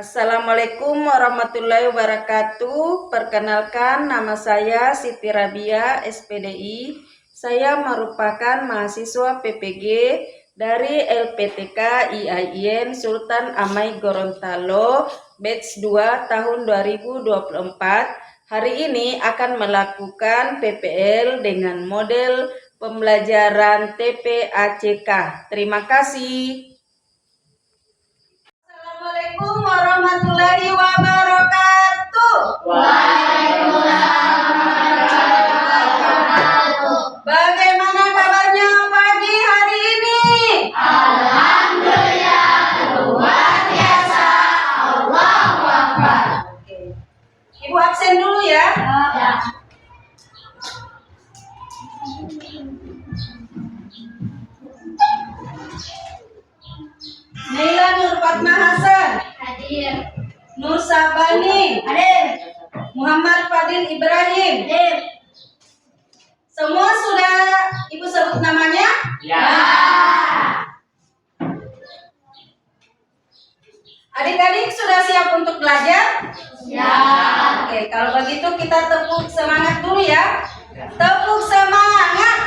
Assalamualaikum warahmatullahi wabarakatuh. Perkenalkan, nama saya Siti Rabia, SPDI. Saya merupakan mahasiswa PPG dari LPTK IAIN Sultan Amai Gorontalo, batch 2 tahun 2024. Hari ini akan melakukan PPL dengan model pembelajaran TPACK. Terima kasih. Assalamualaikum warahmatullahi wabarakatuh. Waalaikumsalam warahmatullahi wabarakatuh. Bagaimana kabarnya pagi hari ini? Alhamdulillah, luar biasa. Allahu Akbar. Oke. Ibu absen dulu ya. Ya. Naila Nur Fatma Hasan, Hadir. Nur Sabani, Hadir. Muhammad Fadil Ibrahim. Hadir. Semua sudah Ibu sebut namanya? Ya. Adik-adik sudah siap untuk belajar? Ya. Oke, kalau begitu kita tepuk semangat dulu ya. Tepuk semangat.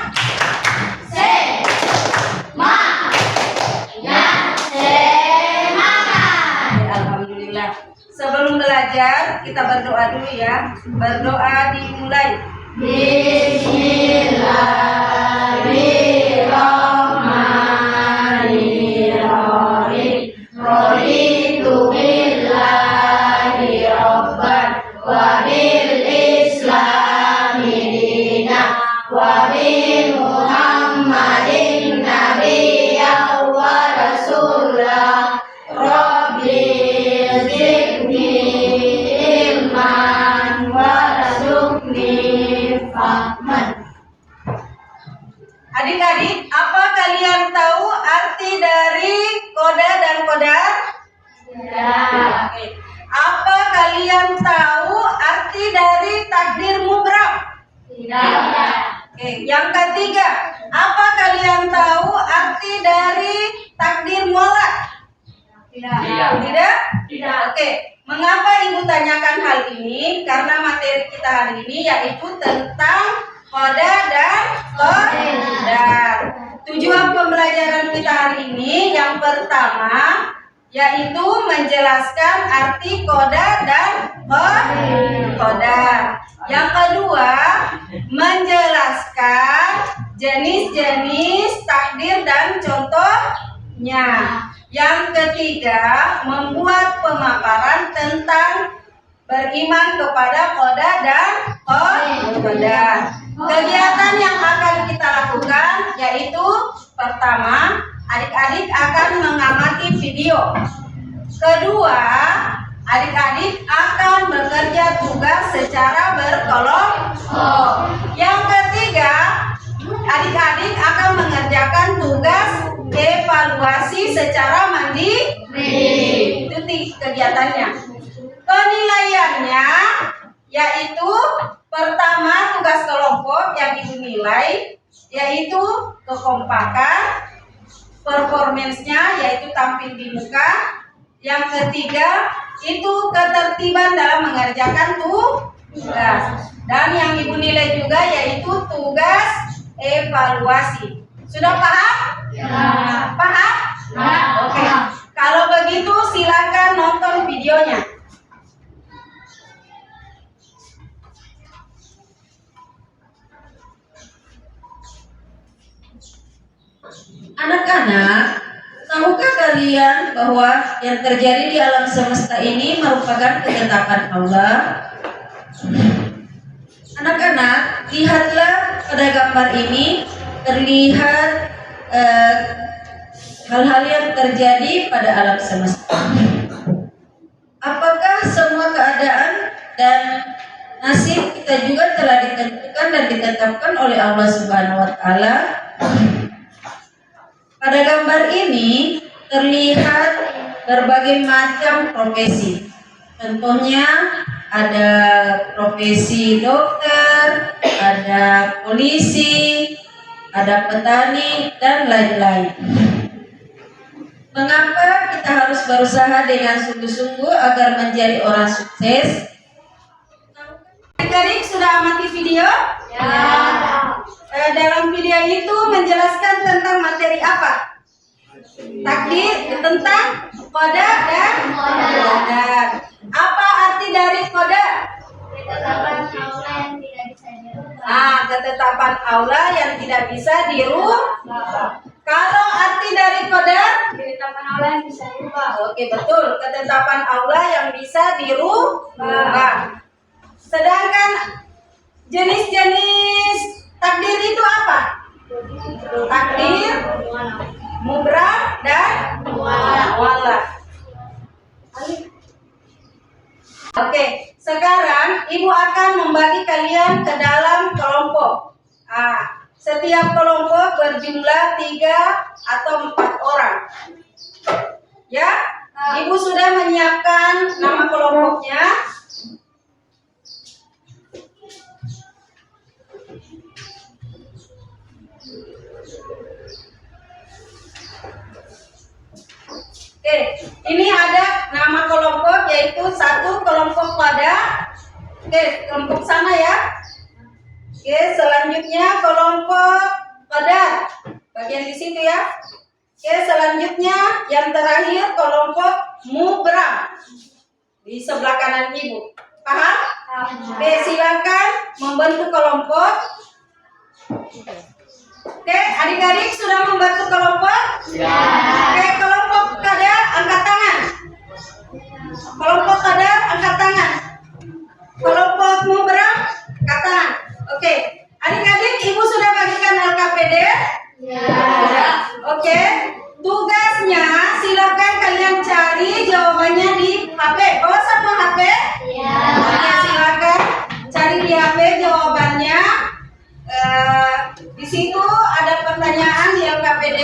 Alhamdulillah. Sebelum belajar, kita berdoa dulu ya. Berdoa dimulai. Bismillahirrahmanirrahim. Raditu billahi rabban wa bil islami dinan wa bi Muhammadin nabiyyan wa rasulah. Rabbi zidni ilman warzuqni fahman. Adik-adik, apa kalian tahu arti dari koda dan kodar? Ya. Oke. Apa kalian tahu arti dari takdir mubrab? Tidak. Oke. Yang ketiga, apa kalian tahu arti dari takdir muallak? Tidak. Tidak? Tidak. Oke. Mengapa Ibu tanyakan hal ini? Karena materi kita hari ini yaitu tentang koda dan kodar. Tujuan pembelajaran kita hari ini yang pertama yaitu menjelaskan arti koda dan kodar. Yang kedua, menjelaskan jenis-jenis takdir dan contohnya. Yang ketiga, membuat pemaparan tentang beriman kepada koda dan kodar. Kegiatan yang akan kita lakukan yaitu pertama, adik-adik akan mengamati video. Kedua, adik-adik akan bekerja tugas secara berkelompok. Yang ketiga, adik-adik akan mengerjakan tugas evaluasi secara mandiri. Itu kegiatannya. Penilaiannya yaitu pertama, tugas kelompok yang Ibu nilai yaitu kekompakan, performance-nya yaitu tampil di muka. Yang ketiga itu ketertiban dalam mengerjakan tugas. Dan yang Ibu nilai juga yaitu tugas evaluasi. Sudah paham? Ya. Paham? Ya. Oke. Kalau begitu silakan nonton videonya. Anak-anak, tahukah kalian bahwa yang terjadi di alam semesta ini merupakan ketetapan Allah? Anak-anak, lihatlah pada gambar ini terlihat hal-hal yang terjadi pada alam semesta. Apakah semua keadaan dan nasib kita juga telah ditentukan dan ditetapkan oleh Allah Subhanahu wa Ta'ala? Pada gambar ini terlihat berbagai macam profesi. Contohnya ada profesi dokter, ada polisi, ada petani, dan lain-lain. Mengapa kita harus berusaha dengan sungguh-sungguh agar menjadi orang sukses? Adik-adik sudah amati video? Ya. Dalam video itu menjelaskan tentang materi apa? Takdir, tentang qada dan qadar. Apa arti dari qada? Ketetapan Allah yang tidak bisa dirubah. Ketetapan Allah yang tidak bisa dirubah. Kalau arti dari qadar? Ketetapan Allah yang bisa dirubah. Oke, betul. Ketetapan Allah yang bisa dirubah. Sedangkan jenis-jenis takdir itu apa? Takdir, mubrah, dan mu'allaq. Oke, sekarang Ibu akan membagi kalian ke dalam kelompok. Setiap kelompok berjumlah 3 atau 4 orang. Ya, Ibu sudah menyiapkan nama kelompoknya. Oke, ini ada nama kelompok yaitu 1 kelompok qada. Oke, kelompok sana ya. Oke, selanjutnya kelompok qadar. Bagian di situ ya. Oke, selanjutnya yang terakhir kelompok mubrah. Di sebelah kanan Ibu. Paham? Oke, silakan membentuk kelompok. Oke, adik-adik sudah membentuk kelompok? Ya. Oke, kelompok qadar angkat tangan. Kelompok qadar angkat tangan. Kelompok mubrah angkat tangan. Oke, adik-adik Ibu sudah bagikan LKPD? Ya. Oke, tugasnya silakan kalian cari jawabannya di HP. Bawa sama HP? Ya. Oke, silakan cari di HP jawabannya. Di situ ada pertanyaan di LKPD.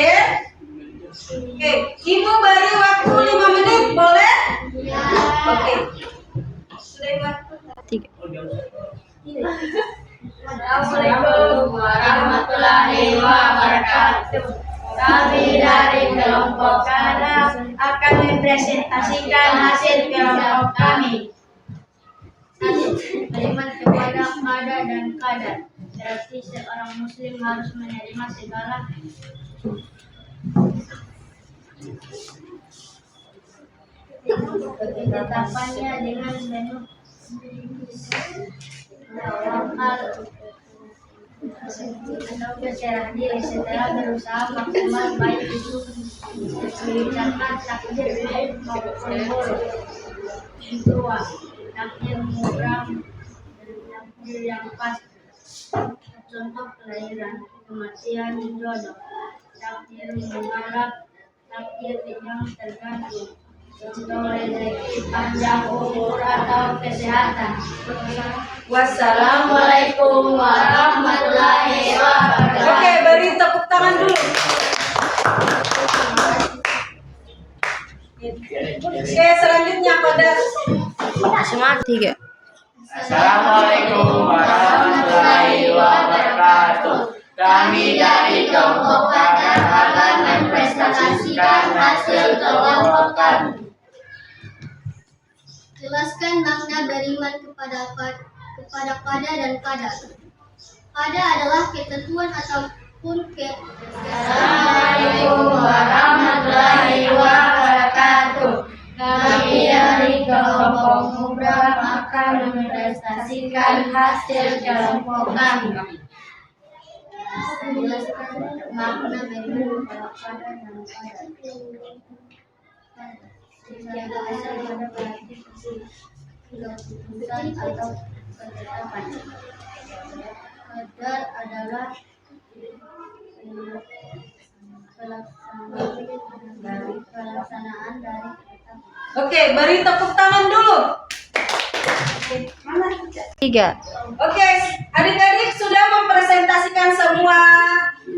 Oke, Ibu beri waktu 5 menit, boleh? Ya. Oke. Sudah Ibu? Assalamualaikum warahmatullahi wabarakatuh. Kami dari kelompok qada akan mempresentasikan hasil kelompok kami. Kalimat kepada qada dan qadar. Berarti seorang muslim harus menerima segala ketetapannya dengan penuh tawakal atau keserah diri setelah berusaha maksimal baik itu mengucapkan takdir baik maupun buruk. Kedua, takdir muram dan takdir yang pas. Contoh kelahiran, kematian, jodoh. Takdir mu'allaq, takdir yang tergantung. Contoh rezeki, panjang umur atau kesehatan. Wassalamualaikum warahmatullahi wabarakatuh. Oke, beri tepuk tangan dulu. Oke, selanjutnya qadar. Semangat 3. Assalamualaikum warahmatullahi wabarakatuh. Kami dari kelompok qadar akan mempresentasikan hasil kelompok kami. Jelaskan makna beriman kepada qada dan qadar. Qada adalah ketentuan ataupun Assalamualaikum warahmatullahi wabarakatuh. Kami dari kelompok mubrah akan mempresentasikan hasil kelompok kami. Jelaskan makna beriman kepada qada dan qadar. Tiada asal pada berarti keputusan atau ketetapan. Qadar adalah pelaksanaan dari ketetapan. Oke, beri tepuk tangan dulu. Mana? 3. Oke, adik-adik sudah mempresentasikan semua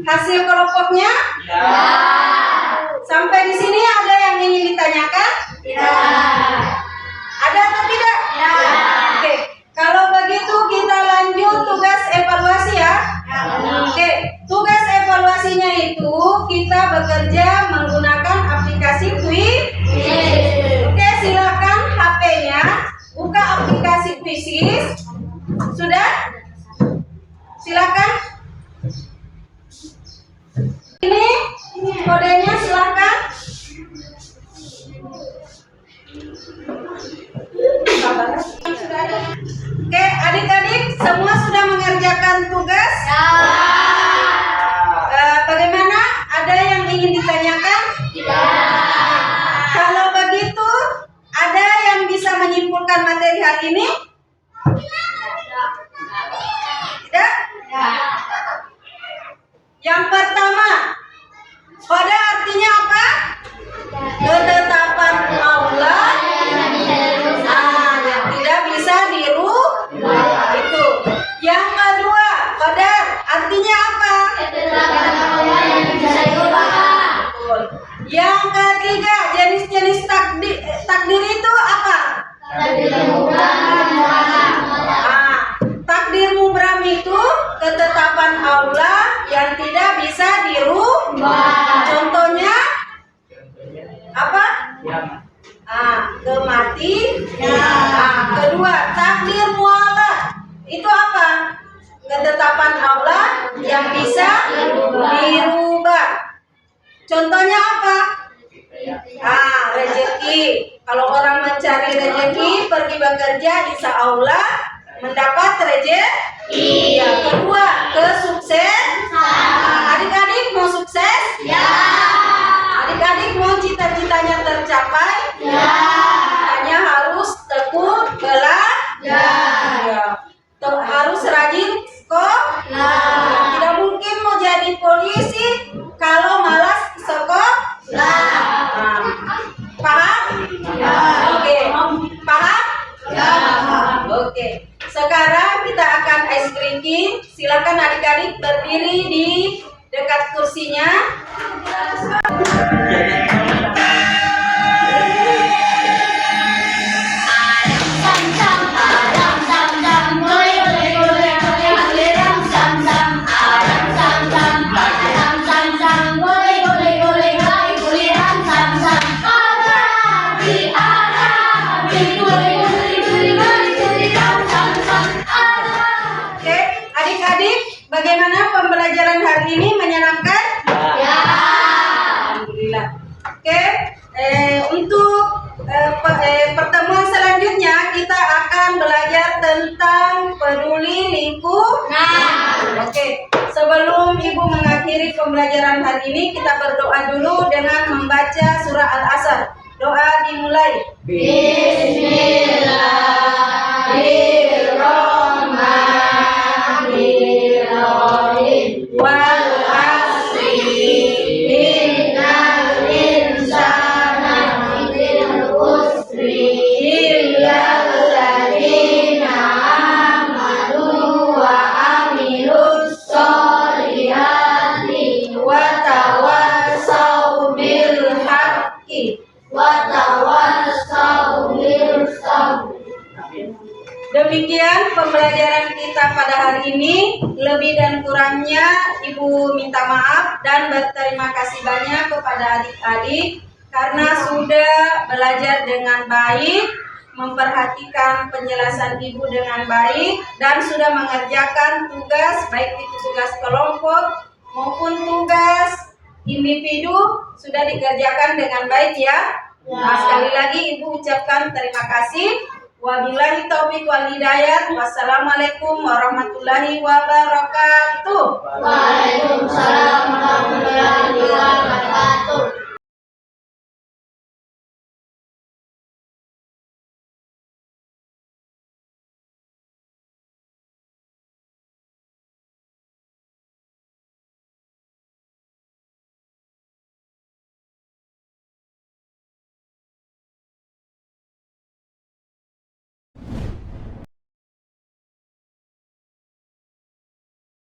hasil kelompoknya? Ya. Sampai di sini ada yang ingin ditanyakan? Ya. Ada atau tidak? Ya. Oke, kalau begitu kita lanjut tugas evaluasi ya. Oke, tugas evaluasinya itu kita bekerja menggunakan aplikasi Silakan. Ini kodenya, silakan. Sudah ada. Oke, adik-adik semua sudah mengerjakan tugas? Bagaimana? Ada yang ingin ditanyakan? Kalau begitu, ada yang bisa menyimpulkan materi hari ini? Tidak? Yang pertama, qada artinya apa? Ketetapan Allah yang tidak bisa dirubah. Itu. Yang kedua, qadar artinya apa? Betul. Yang ketiga, jenis-jenis takdir itu apa? Takdir mubram itu ketetapan Allah yang tidak bisa dirubah. Contohnya apa? Kematian. Kedua, takdir mualah itu apa? Ketetapan Allah yang bisa dirubah. Contohnya apa? Rezeki. Kalau orang mencari rezeki, pergi bekerja, insya Allah mendapat rezeki. Yang kedua, kesuksesan. Adik-adik mau sukses? Ya. Adik-adik mau cita-citanya tercapai? Ya. Hanya harus tekun belajar. Ya. Harus rajin sekolah. Tidak mungkin mau jadi polisi kalau malas sekolah. Paham? Ya. Oke. Paham? Ya. Oke. Sekarang kita akan ice breaking. Silakan adik-adik berdiri di dekat kursinya. Oke, adik-adik, bagaimana pembelajaran hari ini? Menyenangkan? Ya. Alhamdulillah. Oke, untuk pertemuan selanjutnya kita akan belajar tentang peduli lingkungan. Oke, sebelum Ibu mengakhiri pembelajaran hari ini, kita berdoa dulu dengan membaca surah Al-Asr. Doa dimulai. Bismillahirrahmanirrahim. Wal asri innal insana lafii khusri illal ladzina amanu wa amilus sholihati wa tawassaw bil haqqi wa tawassaw bil sabr. Demikian pembelajaran kita pada hari ini. Lebih dan kurangnya Ibu minta maaf dan berterima kasih banyak kepada adik-adik karena sudah belajar dengan baik, memperhatikan penjelasan Ibu dengan baik, dan sudah mengerjakan tugas, baik itu tugas kelompok maupun tugas individu sudah dikerjakan dengan baik ya. Nah, sekali lagi Ibu ucapkan terima kasih. Wabillahi taufiq wal hidayah. Wassalamualaikum warahmatullahi wabarakatuh. Waalaikumsalam warahmatullahi wabarakatuh.